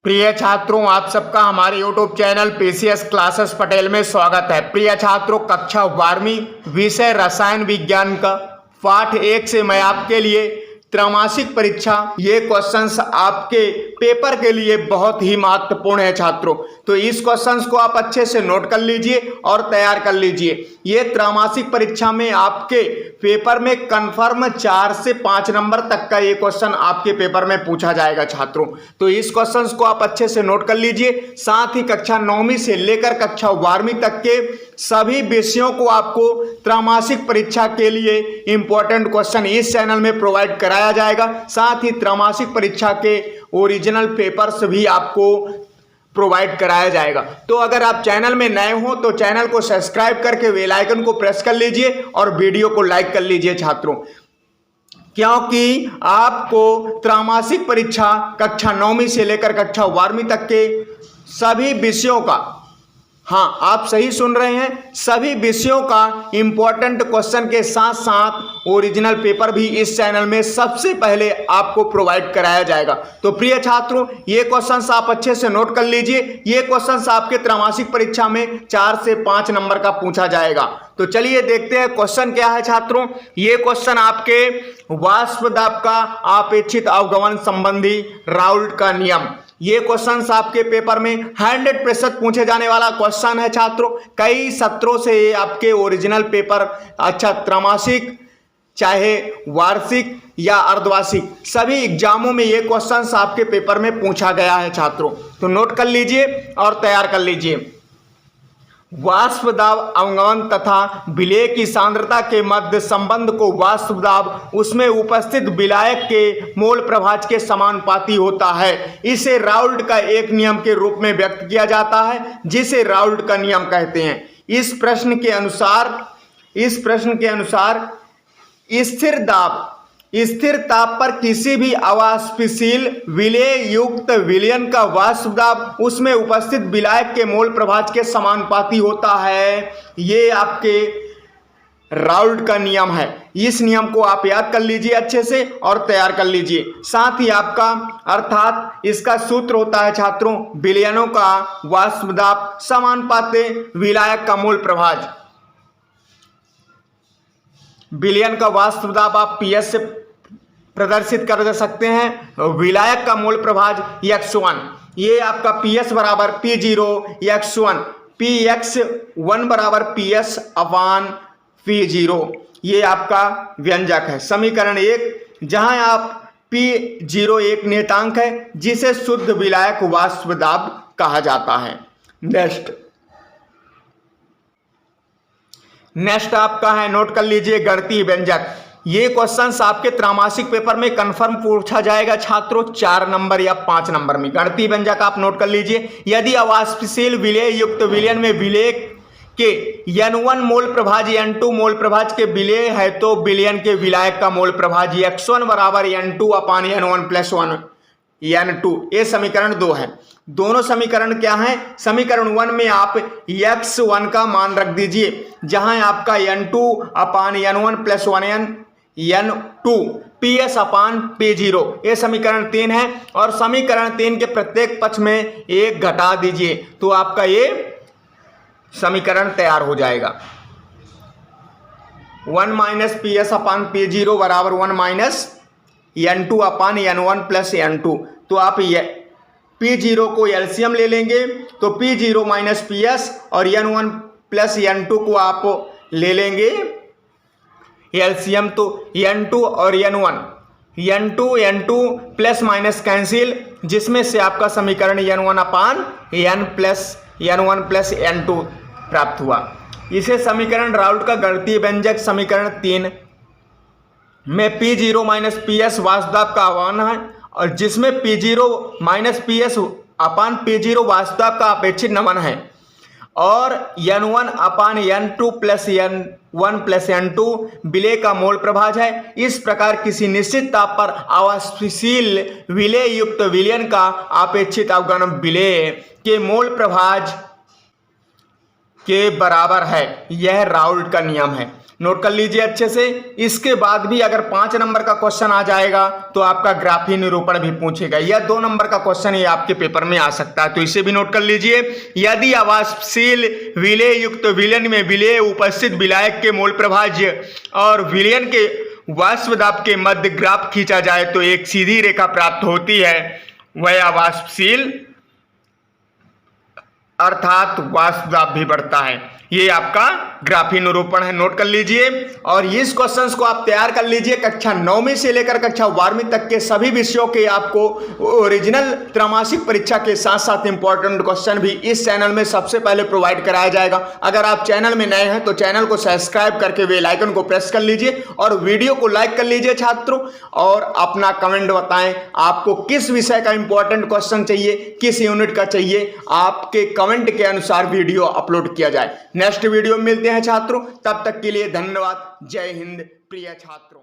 प्रिय छात्रों, आप सबका हमारे YouTube channel PCS classes Patel में स्वागत है। प्रिय छात्रों, कक्षा 12वीं विषय रसायन विज्ञान का पाठ 1 से मैं आपके लिए त्रैमासिक परीक्षा ये क्वेश्चंस आपके पेपर के लिए बहुत ही महत्वपूर्ण है छात्रों। तो इस क्वेश्चंस को आप अच्छे से नोट कर लीजिए और तैयार कर लीजिए। ये त्रैमासिक परीक्षा में आपके पेपर में कंफर्म 4 से 5 नंबर तक का ये क्वेश्चन आपके पेपर में पूछा जाएगा छात्रों। तो इस क्वेश्चंस को आप अच्छे से नोट कर लीजिए। साथ ही कक्षा 9वीं से लेकर कक्षा 12वीं तक के सभी विषयों को आपको त्रैमासिक परीक्षा के लिए इंपॉर्टेंट क्वेश्चन इस चैनल में प्रोवाइड कराया जाएगा। साथ ही त्रैमासिक परीक्षा के ओरिजिनल पेपर्स भी आपको प्रोवाइड कराया जाएगा। तो अगर आप चैनल में नए हो तो चैनल को सब्सक्राइब करके बेल आइकन को प्रेस कर लीजिए और वीडियो को लाइक कर लीजिए छात्रों, क्योंकि आपको त्रैमासिक परीक्षा कक्षा 9वीं से लेकर कक्षा 12वीं तक के सभी विषयों का, हाँ आप सही सुन रहे हैं, सभी विषयों का इंपॉर्टेंट क्वेश्चन के साथ साथ ओरिजिनल पेपर भी इस चैनल में सबसे पहले आपको प्रोवाइड कराया जाएगा। तो प्रिय छात्रों, ये क्वेश्चंस आप अच्छे से नोट कर लीजिए। ये क्वेश्चंस आपके त्रैमासिक परीक्षा में 4 से 5 नंबर का पूछा जाएगा। तो चलिए देखते हैं क्वेश्चन क्या है छात्रों। ये क्वेश्चन आपके वाष्प दाब का अपेक्षित अवगमन संबंधी राउल्ट का नियम, ये क्वेश्चंस आपके पेपर में 100% पूछे जाने वाला क्वेश्चन है छात्रों। कई सत्रों से ये आपके ओरिजिनल पेपर, अच्छा त्रैमासिक चाहे वार्षिक या अर्धवार्षिक, सभी एग्जामों में ये क्वेश्चंस आपके पेपर में पूछा गया है छात्रों। तो नोट कर लीजिए और तैयार कर लीजिए। वाष्प दाब अवगमन तथा विलेय की सांद्रता के मध्य संबंध को वाष्प दाब उसमें उपस्थित विलायक के मोल प्रभाज के समानुपाती होता है। इसे राउल्ट का एक नियम के रूप में व्यक्त किया जाता है, जिसे राउल्ट का नियम कहते हैं। इस प्रश्न के अनुसार स्थिर ताप पर किसी भी अवाष्पशील विलेय युक्त विलयन का वाष्प दाब उसमें उपस्थित विलायक के मोल प्रभाज के समानुपाती होता है। ये आपके राउल्ट का नियम है। इस नियम को आप याद कर लीजिए अच्छे से और तैयार कर लीजिए। साथ ही आपका अर्थात इसका सूत्र होता है छात्रों, विलयनों का वाष्प दाब समानुपाते विलायक का मोल प्रभाज। विलयन का वाष्प दाब आप पीएस से प्रदर्शित कर सकते हैं। विलायक का मोल प्रभाज x1, ये आपका पीएस बराबर P0 x1, px1 बराबर PS अपान P0, ये आपका व्यंजक है। समीकरण 1, जहां आप P0 एक नियतांक है जिसे शुद्ध विलायक वाष्प दाब कहा जाता है। नेक्स्ट आपका है, नोट कर लीजिए, गणितीय व्यंजक। ये क्वेश्चंस आपके त्रैमासिक पेपर में कंफर्म पूछा जाएगा छात्रों 4 नंबर या 5 नंबर में। गणितीय व्यंजक आप नोट कर लीजिए। यदि अवाष्पशील विलेय युक्त विलयन में विलेय के N1 मोल प्रभाज N2 मोल प्रभाज के विलेय है तो विलयन के विलायक का मोल प्रभाज x1 बराबर N2 अपान N1 प्लस 1 N2। ये समीकरण 2 है। दोनों समीकरण क्या है? समीकरण 1 में आप x1 का मान रख दीजिए, जहां आपका N2 अपान N1 प्लस 1 N2 PS अपान P0, ये समीकरण 3 है। और समीकरण 3 के प्रत्येक पक्ष में 1 घटा दीजिए तो आपका ये समीकरण तैयार हो जाएगा। 1 माइनस PS अपान P0 बराबर 1 माइनस N2 अपान N1 प्लस N2। तो आप P0 को एलसीएम ले लेंगे तो P0 माइनस PS और N1 प्लस N2 को आप ले लेंगे एलसीएम, तो N2 और N2 प्लस माइनस कैंसिल, जिसमें से आपका समीकरण N1 अपान N1 प्लस N2 प्राप्त हुआ। इसे समीकरण राउल्ट का गणितीय व्यंजक समीकरण 3 में P0 माइनस PS वाष्प दाब का अवगमन है, और जिसमें P0 माइनस PS अपान P0 वाष्प दाब का अपेक्षित नमन है, और N1 अपान N2 plus N1 plus N2 विलेय का मोल प्रभाज है। इस प्रकार किसी निश्चित ताप पर अवाष्पशील विलेय युक्त विलयन का अपेक्षित अवगमन विलेय के मोल प्रभाज के बराबर है। यह राउल्ट का नियम है। नोट कर लीजिए अच्छे से। इसके बाद भी अगर 5 नंबर का क्वेश्चन आ जाएगा तो आपका ग्राफीय निरूपण भी पूछेगा, या 2 नंबर का क्वेश्चन ये आपके पेपर में आ सकता है, तो इसे भी नोट कर लीजिए। यदि अवाष्पशील विलेय युक्त विलयन में विलेय उपस्थित विलायक के मोल प्रभाज्य और विलयन के वाष्प दाब के मध्य ग्राफ खींचा जाए तो एक सीधी रेखा प्राप्त होती है, वह अवाष्पशील अर्थात वाष्प दाब भी बढ़ता है। ये आपका ग्राफीय निरूपण है, नोट कर लीजिए। और इस क्वेश्चंस को आप तैयार कर लीजिए। कक्षा 9वीं से लेकर कक्षा 12वीं तक के सभी विषयों के आपको ओरिजिनल त्रैमासिक परीक्षा के साथ साथ इंपॉर्टेंट क्वेश्चन भी इस चैनल में सबसे पहले प्रोवाइड कराया जाएगा। अगर आप चैनल में नए हैं तो चैनल को सब्सक्राइब करके बेल आइकन को प्रेस कर लीजिए और वीडियो को लाइक कर लीजिए छात्रों, और अपना कमेंट बताएं आपको किस विषय का इंपॉर्टेंट क्वेश्चन चाहिए, किस यूनिट का चाहिए। आपके कमेंट के अनुसार वीडियो अपलोड किया जाए। नेक्स्ट वीडियो में मिलते हैं छात्रों, तब तक के लिए धन्यवाद। जय हिंद प्रिय छात्रों।